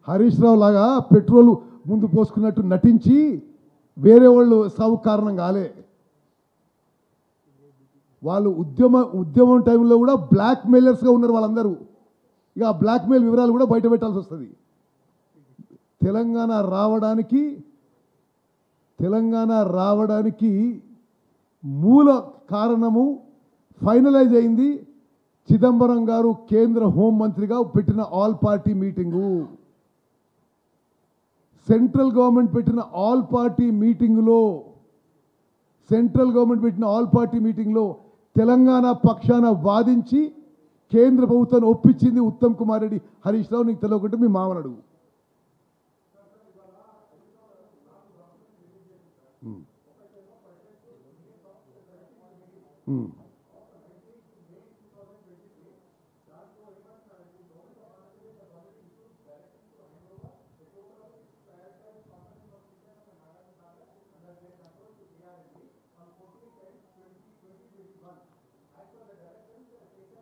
హరీష్ రావు లాగా పెట్రోల్ ముందు పోసుకున్నట్టు నటించి వేరే వాళ్ళు సాగు కారణం కాలే. వాళ్ళు ఉద్యమం టైంలో కూడా బ్లాక్ మెయిలర్స్గా ఉన్నారు వాళ్ళందరూ. ఇక ఆ బ్లాక్ మెయిల్ వివరాలు కూడా బయట పెట్టాల్సి వస్తుంది. తెలంగాణ రావడానికి మూల కారణము ఫైనలైజ్ అయింది చిదంబరం గారు కేంద్ర హోంమంత్రిగా పెట్టిన all party meeting. Central government పెట్టిన ఆల్ పార్టీ మీటింగ్లో తెలంగాణ పక్షాన వాదించి కేంద్ర ప్రభుత్వాన్ని ఒప్పించింది ఉత్తమ్ కుమార్ రెడ్డి. హరీష్ రావు నీకు తెలియకుంటే మీ మామను అడుగు.